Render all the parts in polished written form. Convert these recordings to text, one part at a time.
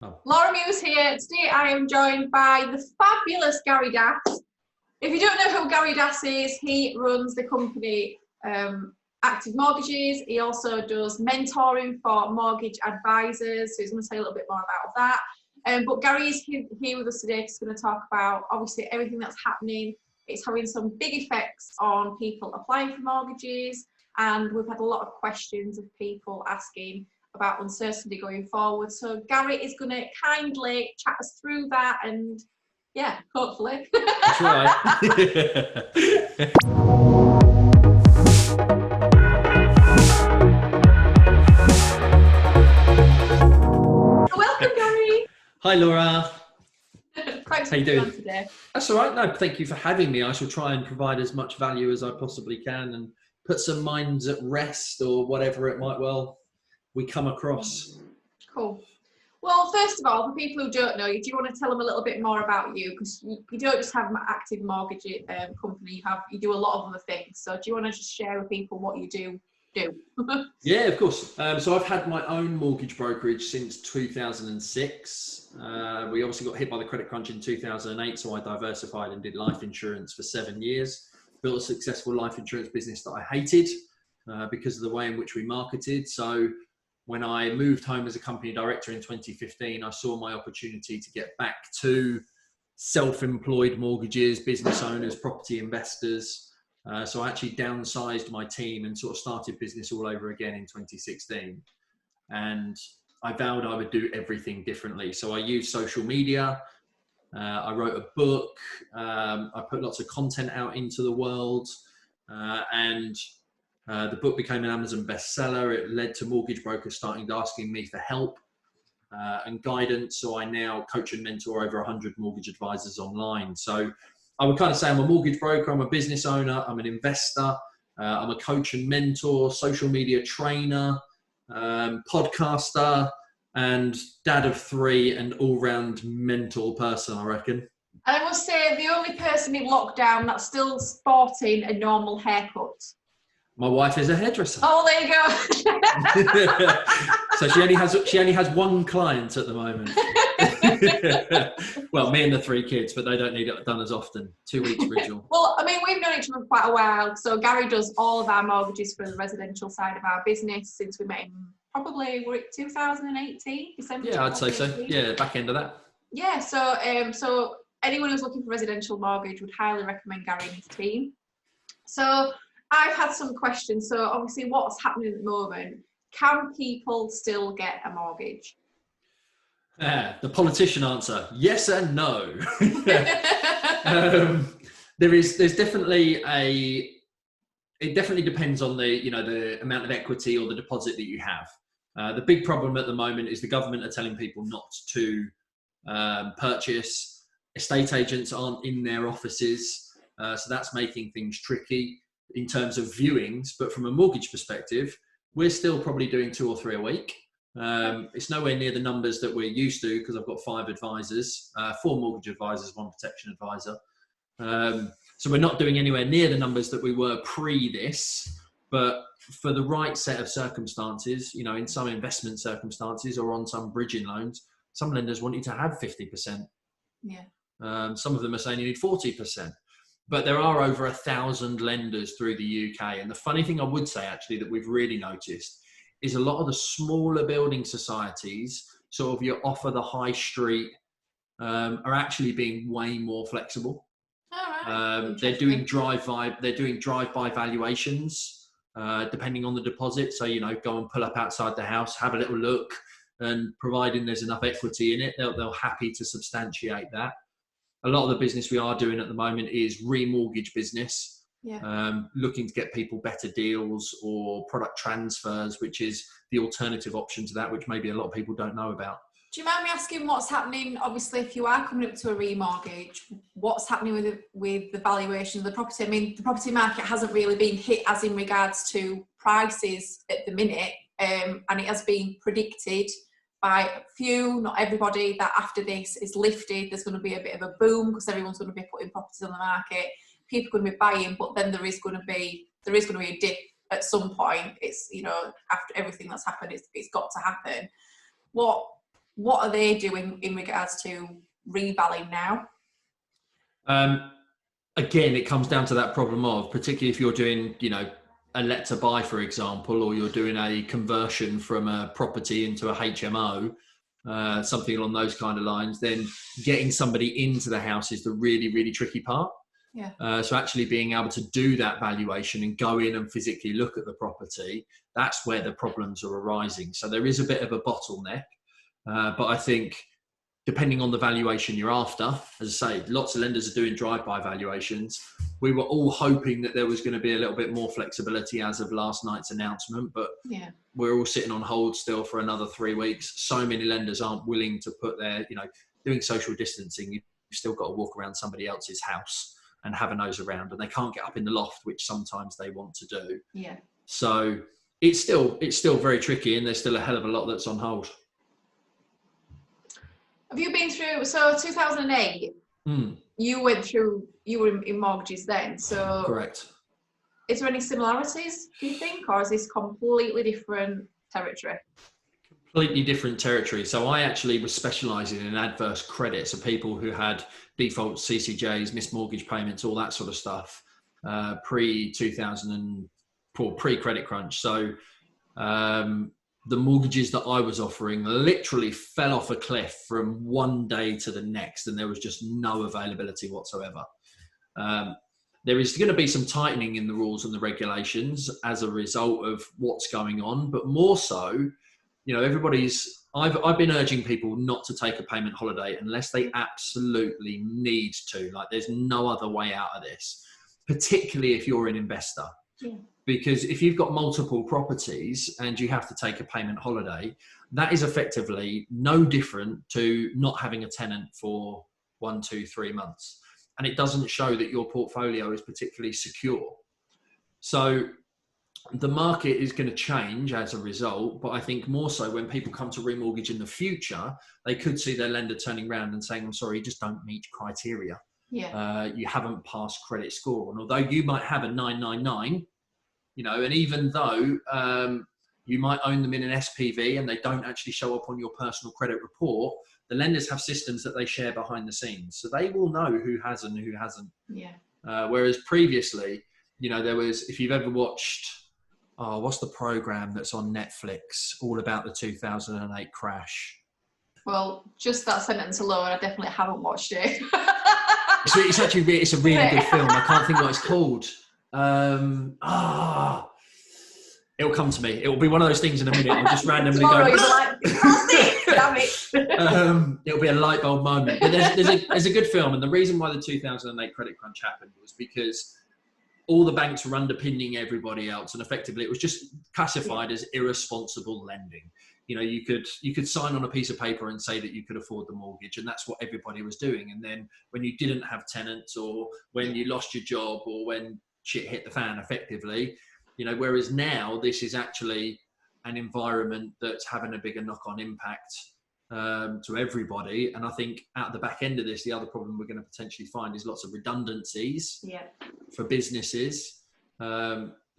Oh. Laura Muse here. Today I am joined by the fabulous Gary Das. If you don't know who Gary Das is, he runs the company Active Mortgages. He also does mentoring for mortgage advisors, so he's going to say a little bit more about that. But Gary is here with us today. He's going to talk about obviously everything that's happening. It's having some big effects on people applying for mortgages, and we've had a lot of questions of people asking about uncertainty going forward. So Gary is going to kindly chat us through that, and yeah, hopefully. That's right. Welcome, Gary. Hi, Laura. Thanks How you for being doing on today. That's all right. No, thank you for having me. I shall try and provide as much value as I possibly can and put some minds at rest or whatever it might we come across. Cool. Well, first of all, for people who don't know you, do you want to tell them a little bit more about you? Because you don't just have an Active Mortgage company, you do a lot of other things. So do you want to just share with people what you do? Yeah, of course. So I've had my own mortgage brokerage since 2006. We obviously got hit by the credit crunch in 2008, so I diversified and did life insurance for 7 years. Built a successful life insurance business that I hated because of the way in which we marketed. So when I moved home as a company director in 2015, I saw my opportunity to get back to self-employed mortgages, business owners, property investors. So I actually downsized my team and sort of started business all over again in 2016. And I vowed I would do everything differently. So I used social media. I wrote a book. I put lots of content out into the world. The book became an Amazon bestseller. It led to mortgage brokers starting asking me for help and guidance. So I now coach and mentor over 100 mortgage advisors online. So I would kind of say I'm a mortgage broker, I'm a business owner, I'm an investor, I'm a coach and mentor, social media trainer, podcaster, and dad of 3 and all-round mental person, I reckon. And I must say, the only person in lockdown that's still sporting a normal haircut. My wife is a hairdresser. Oh, there you go. So she only has one client at the moment. Well, me and the 3 kids, but they don't need it done as often. 2 weeks, Rachel. Well, I mean, we've known each other for quite a while. So Gary does all of our mortgages for the residential side of our business since we met him. Probably we're at 2018, December. Yeah, I'd say so. Yeah, back end of that. Yeah, so anyone who's looking for residential mortgage would highly recommend Gary and his team. So I've had some questions. So obviously what's happening at the moment, can people still get a mortgage? The politician answer, yes and no. There's definitely it definitely depends on the amount of equity or the deposit that you have. The big problem at the moment is the government are telling people not to purchase. Estate agents aren't in their offices. So that's making things tricky in terms of viewings, but from a mortgage perspective, we're still probably doing 2 or 3 a week. It's nowhere near the numbers that we're used to because I've got 5 advisors, 4 mortgage advisors, 1 protection advisor. So we're not doing anywhere near the numbers that we were pre this, but for the right set of circumstances, in some investment circumstances or on some bridging loans, some lenders want you to have 50%. Yeah. Some of them are saying you need 40%. But there are over 1,000 lenders through the UK. And the funny thing I would say actually that we've really noticed is a lot of the smaller building societies, sort of your offer the high street, are actually being way more flexible. They're doing drive-by valuations, depending on the deposit. So, go and pull up outside the house, have a little look, and providing there's enough equity in it, they're happy to substantiate that. A lot of the business we are doing at the moment is remortgage business, looking to get people better deals or product transfers, which is the alternative option to that, which maybe a lot of people don't know about. Do you mind me asking what's happening? Obviously, if you are coming up to a remortgage, what's happening with the valuation of the property? I mean, the property market hasn't really been hit as in regards to prices at the minute, and it has been predicted by a few, not everybody, that after this is lifted, there's going to be a bit of a boom because everyone's going to be putting properties on the market. People are going to be buying, but then there is going to be a dip at some point. It's after everything that's happened, it's got to happen. What what are they doing in regards to revaluing now? Again, it comes down to that problem of, particularly if you're doing, a let to buy, for example, or you're doing a conversion from a property into a HMO, something along those kind of lines, then getting somebody into the house is the really, really tricky part. Yeah. So actually being able to do that valuation and go in and physically look at the property, that's where the problems are arising. So there is a bit of a bottleneck, but I think depending on the valuation you're after, as I say, lots of lenders are doing drive-by valuations. We were all hoping that there was going to be a little bit more flexibility as of last night's announcement, but we're all sitting on hold still for another 3 weeks. So many lenders aren't willing to put their, doing social distancing. You've still got to walk around somebody else's house and have a nose around, and they can't get up in the loft, which sometimes they want to do. Yeah. So it's still very tricky, and there's still a hell of a lot that's on hold. Have you been through, so 2008, you were in mortgages then, so. Correct. Is there any similarities, do you think, or is this completely different territory? Completely different territory. So I actually was specialising in adverse credit, so people who had defaults, CCJs, missed mortgage payments, all that sort of stuff, pre-credit crunch. So the mortgages that I was offering literally fell off a cliff from one day to the next, and there was just no availability whatsoever. There is going to be some tightening in the rules and the regulations as a result of what's going on, but more so, I've been urging people not to take a payment holiday unless they absolutely need to. Like, there's no other way out of this, particularly if you're an investor. Yeah. Because if you've got multiple properties and you have to take a payment holiday, that is effectively no different to not having a tenant for 1, 2, 3 months. And it doesn't show that your portfolio is particularly secure. So the market is going to change as a result, but I think more so when people come to remortgage in the future, they could see their lender turning around and saying, I'm sorry, you just don't meet criteria. Yeah. You haven't passed credit score. And although you might have a 999, and even though you might own them in an SPV and they don't actually show up on your personal credit report, the lenders have systems that they share behind the scenes. So they will know who has and who hasn't. Yeah. Whereas previously, there was, if you've ever watched, what's the program that's on Netflix all about the 2008 crash? Well, just that sentence alone, I definitely haven't watched it. It's actually it's a really good film. I can't think what it's called. It'll come to me. It'll be one of those things in a minute. I'll just randomly go. Damn it. It'll be a light bulb moment. But there's a good film, and the reason why the 2008 credit crunch happened was because all the banks were underpinning everybody else, and effectively it was just classified as irresponsible lending. You could sign on a piece of paper and say that you could afford the mortgage, and that's what everybody was doing. And then when you didn't have tenants, or when you lost your job, or when shit hit the fan, effectively, whereas now this is actually an environment that's having a bigger knock-on impact to everybody. And I think at the back end of this, the other problem we're going to potentially find is lots of redundancies for businesses.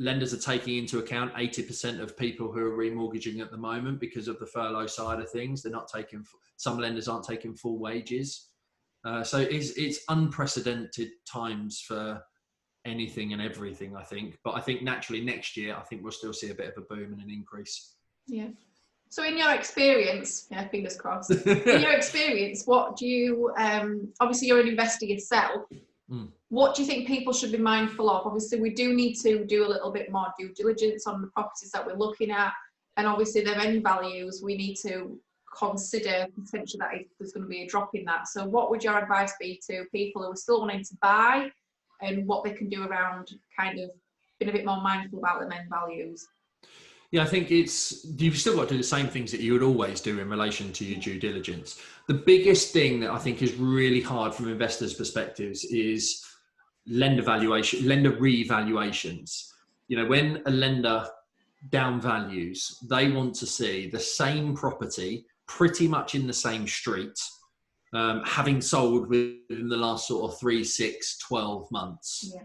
Lenders are taking into account 80% of people who are remortgaging at the moment because of the furlough side of things. They're not taking, some lenders aren't taking full wages. So it's unprecedented times for anything and everything, I think. But I think naturally next year, I think we'll still see a bit of a boom and an increase. Yeah. So in your experience, fingers crossed, in your experience, what do you, obviously you're an investor yourself, what do you think people should be mindful of? Obviously we do need to do a little bit more due diligence on the properties that we're looking at, and obviously their end values, we need to consider potentially that there's going to be a drop in that. So what would your advice be to people who are still wanting to buy, and what they can do around kind of being a bit more mindful about their end values? Yeah, I think you've still got to do the same things that you would always do in relation to your due diligence. The biggest thing that I think is really hard from investors' perspectives is lender revaluations. When a lender downvalues, they want to see the same property pretty much in the same street, having sold within the last sort of 3, 6, 12 months. Yeah.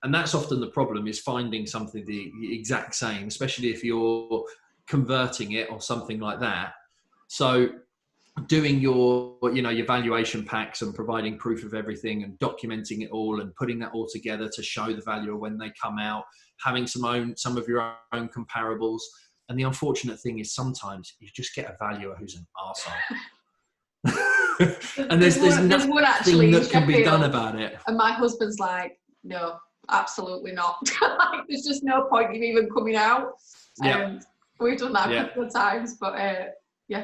And that's often the problem, is finding something the exact same, especially if you're converting it or something like that. So doing your valuation packs and providing proof of everything and documenting it all and putting that all together to show the value when they come out, having some of your own comparables. And the unfortunate thing is sometimes you just get a valuer who's an arsehole. And there's nothing actually that can be done about it. And my husband's like, no, absolutely not. Like, there's just no point in even coming out. Yeah. We've done that a couple of times, but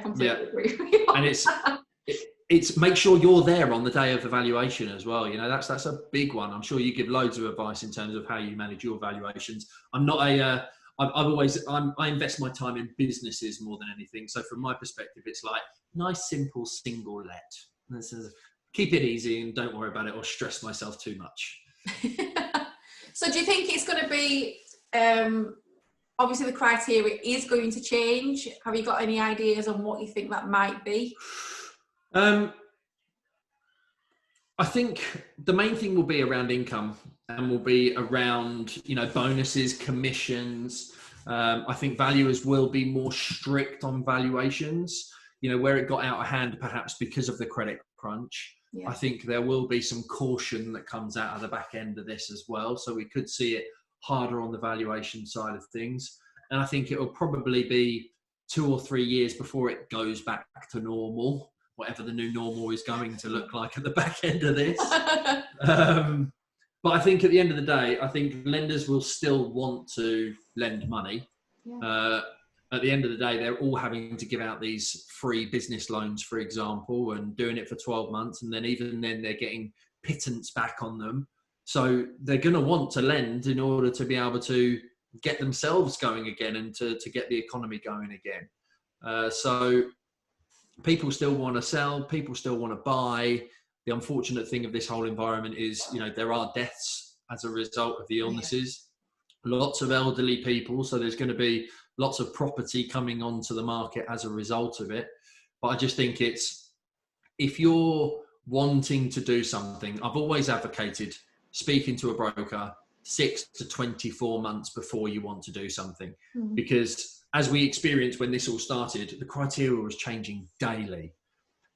completely agree with you. And it's make sure you're there on the day of the valuation as well. That's a big one. I'm sure you give loads of advice in terms of how you manage your valuations. I'm not I invest my time in businesses more than anything. So from my perspective, it's like nice, simple, single let. This is, keep it easy and don't worry about it or stress myself too much. So do you think it's going to be, obviously the criteria is going to change. Have you got any ideas on what you think that might be? I think the main thing will be around income and will be around, bonuses, commissions. I think valuers will be more strict on valuations, where it got out of hand, perhaps because of the credit crunch. Yeah. I think there will be some caution that comes out of the back end of this as well. So we could see it harder on the valuation side of things. And I think it will probably be 2 or 3 years before it goes back to normal, whatever the new normal is going to look like at the back end of this. But I think at the end of the day, I think lenders will still want to lend money. Yeah. At the end of the day, they're all having to give out these free business loans, for example, and doing it for 12 months. And then even then they're getting pittance back on them. So they're going to want to lend in order to be able to get themselves going again and to get the economy going again. So people still want to sell, people still want to buy. The unfortunate thing of this whole environment is, there are deaths as a result of the illnesses. Yeah. Lots of elderly people. So there's going to be lots of property coming onto the market as a result of it. But I just think if you're wanting to do something, I've always advocated speaking to a broker 6 to 24 months before you want to do something. Mm-hmm. Because as we experienced when this all started, the criteria was changing daily.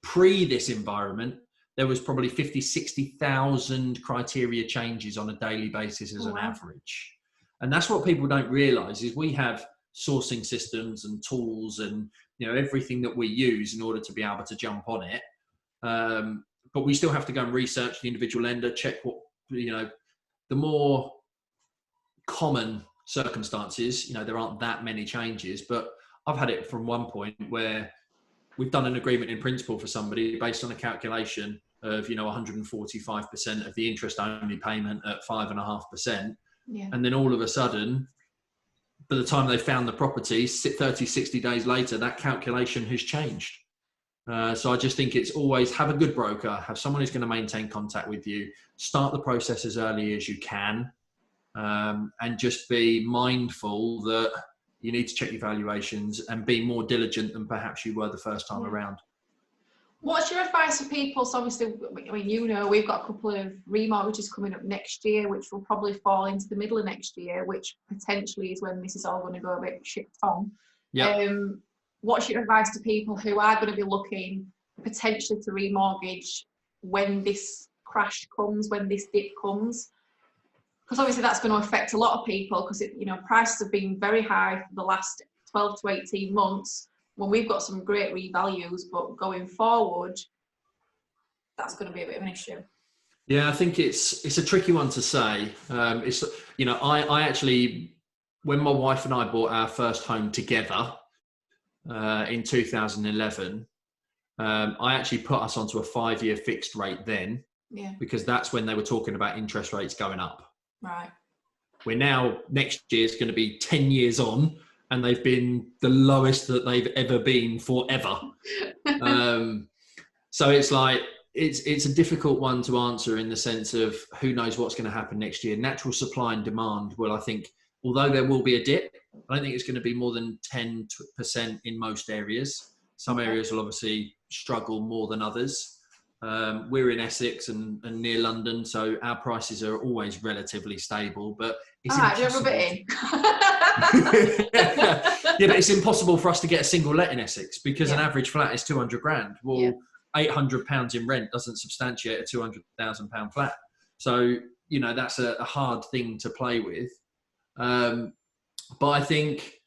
Pre this environment, there was probably 50, 60,000 criteria changes on a daily basis as an average. And that's what people don't realize is we have sourcing systems and tools and, everything that we use in order to be able to jump on it. But we still have to go and research the individual lender, check what, the more common circumstances, there aren't that many changes, but I've had it from one point where we've done an agreement in principle for somebody based on a calculation of, 145% of the interest only payment at 5.5%. Yeah. And then all of a sudden, by the time they found the property, 30, 60 days later, that calculation has changed. So I just think it's always have a good broker, have someone who's going to maintain contact with you, start the process as early as you can, and just be mindful that you need to check your valuations and be more diligent than perhaps you were the first time around. What's your advice for people? So obviously, we've got a couple of remortgages coming up next year, which will probably fall into the middle of next year, which potentially is when this is all going to go a bit shit on. Yeah. What's your advice to people who are going to be looking potentially to remortgage when this crash comes, when this dip comes? Because obviously that's going to affect a lot of people because prices have been very high for the last 12 to 18 months. When we've got some great revalues, but going forward, that's going to be a bit of an issue. Yeah, I think it's a tricky one to say. I actually, when my wife and I bought our first home together in 2011, I actually put us onto a 5-year fixed rate then, because that's when they were talking about interest rates going up. Right. We're now, next year is going to be 10 years on, and they've been the lowest that they've ever been forever. So it's like, it's a difficult one to answer in the sense of who knows what's going to happen next year. Natural supply and demand will, I think, although there will be a dip, I don't think it's going to be more than 10% in most areas. Some areas will obviously struggle more than others. We're in Essex and near London, so our prices are always relatively stable, but it's impossible. Rub it in. Yeah, but it's impossible for us to get a single let in Essex because an average flat is 200 grand. Well, £800 in rent doesn't substantiate a £200,000 flat. So, you know, that's a hard thing to play with. But I think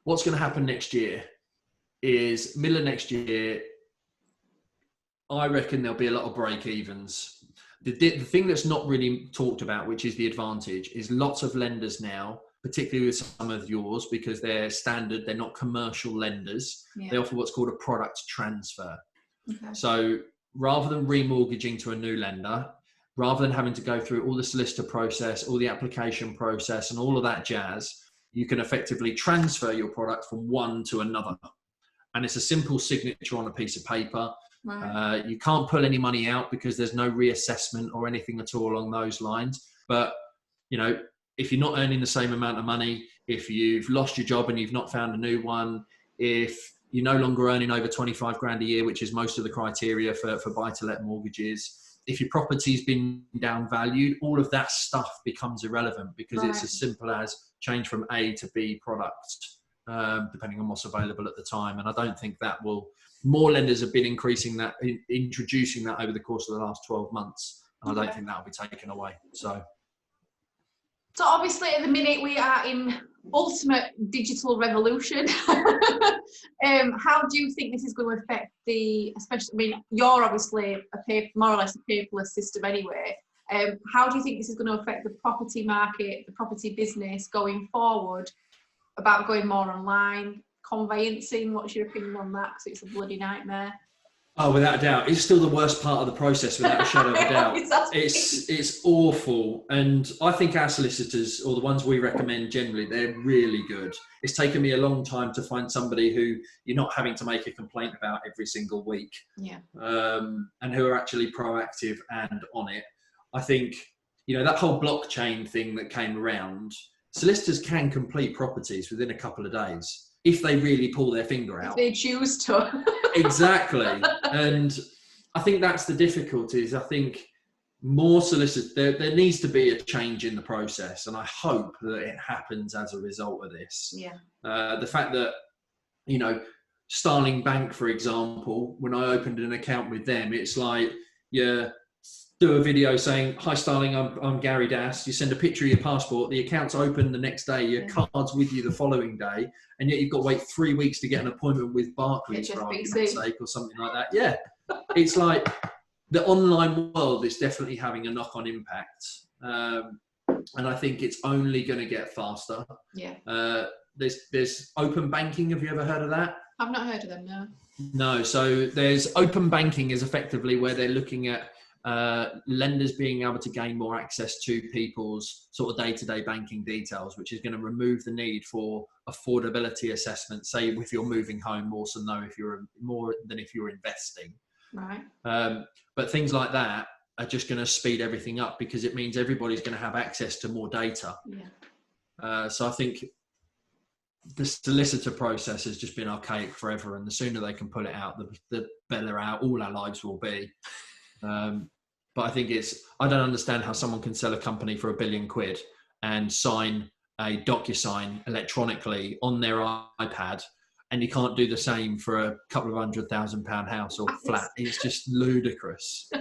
what's going to happen next year is middle of next year, I reckon there'll be a lot of break evens. The thing that's not really talked about, which is the advantage, is lots of lenders now, particularly with some of yours, because they're standard, they're not commercial lenders. They offer what's called a product transfer. Okay. So rather than remortgaging to a new lender, rather than having to go through all the solicitor process, all the application process and all of that jazz, you can effectively transfer your product from one to another. And it's a simple signature on a piece of paper. Right. You can't pull any money out because there's no reassessment or anything at all along those lines. But, you know, if you're not earning the same amount of money, if you've lost your job and you've not found a new one, if you're no longer earning over 25 grand a year, which is most of the criteria for buy-to-let mortgages, if your property's been downvalued, all of that stuff becomes irrelevant because it's as simple as change from A to B product, depending on what's available at the time. And I don't think that will... More lenders have been introducing that over the course of the last 12 months. And I don't think that will be taken away. So obviously at the minute we are in ultimate digital revolution. How do you think this is going to affect especially, I mean, you're obviously more or less a paperless system anyway. How do you think this is going to affect the property market, the property business going forward, about going more online? Conveyancing, what's your opinion on that? Because it's a bloody nightmare. Oh, without a doubt. It's still the worst part of the process, without a shadow of a doubt. It's awful. And I think our solicitors, or the ones we recommend generally, they're really good. It's taken me a long time to find somebody who you're not having to make a complaint about every single week. Yeah. And who are actually proactive and on it. I think, you know, that whole blockchain thing that came around, solicitors can complete properties within a couple of days. If they really pull their finger out. If they choose to. Exactly. And I think that's the difficulties. I think more solicitors, there needs to be a change in the process. And I hope that it happens as a result of this. Yeah. The fact that, you know, Starling Bank, for example, when I opened an account with them, it's like, do a video saying, "Hi Starling, I'm Gary Dass." You send a picture of your passport, the account's open the next day, your card's with you the following day, and yet you've got to wait 3 weeks to get an appointment with Barclays for argument's sake or something like that. Yeah, it's like the online world is definitely having a knock-on impact, and I think it's only going to get faster. Yeah. There's open banking. Have you ever heard of that? I've not heard of them. No. No. So there's open banking is effectively where they're looking at lenders being able to gain more access to people's sort of day-to-day banking details, which is going to remove the need for affordability assessment, say if you're moving home more than if you're investing. Right. But things like that are just going to speed everything up because it means everybody's going to have access to more data. Yeah. So I think the solicitor process has just been archaic forever, and the sooner they can pull it out, the better all our lives will be. But I think I don't understand how someone can sell a company for £1 billion and sign a DocuSign electronically on their iPad, and you can't do the same for a couple of £100,000 house or flat. It's just ludicrous.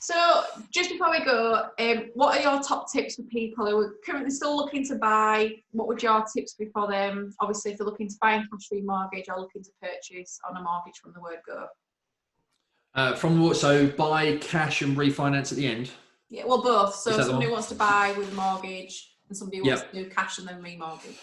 So just before we go, what are your top tips for people who are currently still looking to buy? What would your tips be for them? Obviously, if they're looking to buy a cash remortgage or looking to purchase on a mortgage from the word go. So buy cash and refinance at the end? Yeah, well, both. So somebody wants to buy with a mortgage and somebody wants to do cash and then remortgage.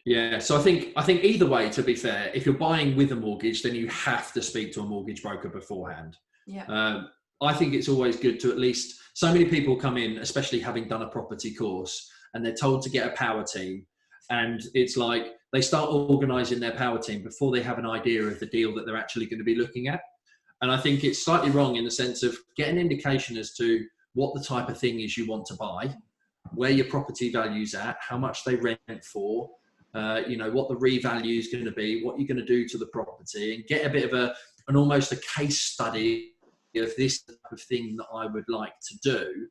Yeah, so I think either way, to be fair, if you're buying with a mortgage, then you have to speak to a mortgage broker beforehand. Yeah. I think it's always good to at least, so many people come in, especially having done a property course, and they're told to get a power team. And it's like they start organising their power team before they have an idea of the deal that they're actually going to be looking at. And I think it's slightly wrong in the sense of get an indication as to what the type of thing is you want to buy, where your property value's at, how much they rent for, what the revalue is going to be, what you're going to do to the property, and get a bit of and almost a case study of this type of thing that I would like to do,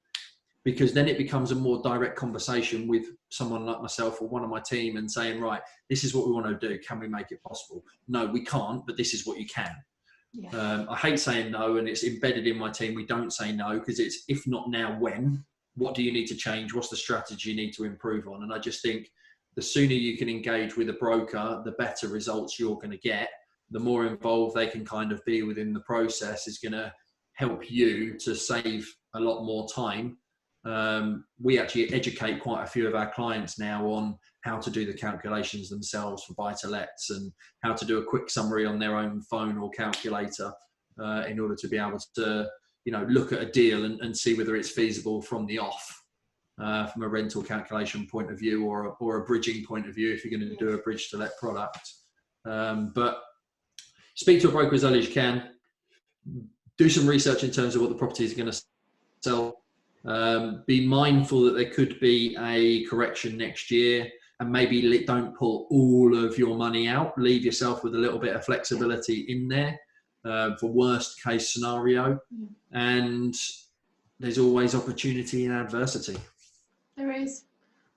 because then it becomes a more direct conversation with someone like myself or one of my team and saying, right, this is what we want to do. Can we make it possible? No, we can't, but this is what you can. Yeah. I hate saying no, and it's embedded in my team. We don't say no because it's if not now, when? What do you need to change? What's the strategy you need to improve on? And I just think the sooner you can engage with a broker, the better results you're going to get. The more involved they can kind of be within the process is going to help you to save a lot more time. We actually educate quite a few of our clients now on how to do the calculations themselves for buy-to-lets and how to do a quick summary on their own phone or calculator in order to be able to, look at a deal and see whether it's feasible from the off, from a rental calculation point of view or a bridging point of view if you're going to do a bridge-to-let product. But speak to a broker as early as you can. Do some research in terms of what the property is going to sell. Be mindful that there could be a correction next year, and maybe don't pull all of your money out. Leave yourself with a little bit of flexibility in there for worst case scenario. And there's always opportunity in adversity. There is.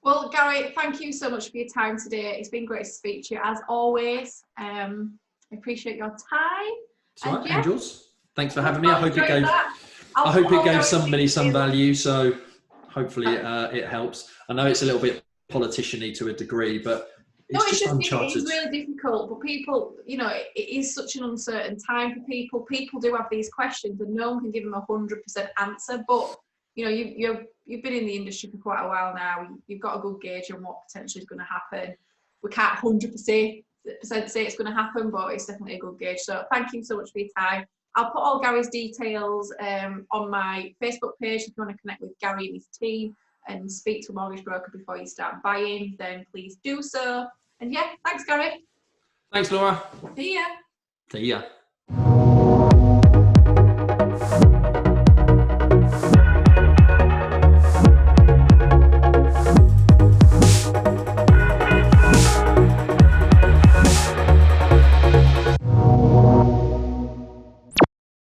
Well, Gary, thank you so much for your time today. It's been great to speak to you as always. I appreciate your time. That's right, Angels. Thanks for having me. I hope it gave somebody some value. So hopefully it helps. I know it's a little bit politician-y to a degree, but it's uncharted. It is really difficult, but people, it is such an uncertain time for people. People do have these questions and no one can give them 100% answer, but you've been in the industry for quite a while now. You've got a good gauge on what potentially is going to happen. We can't 100% say it's going to happen, but it's definitely a good gauge. So thank you so much for your time. I'll put all Gary's details on my Facebook page. If you want to connect with Gary and his team and speak to a mortgage broker before you start buying, then please do so. And yeah, thanks, Gary. Thanks, Laura. See ya. See ya.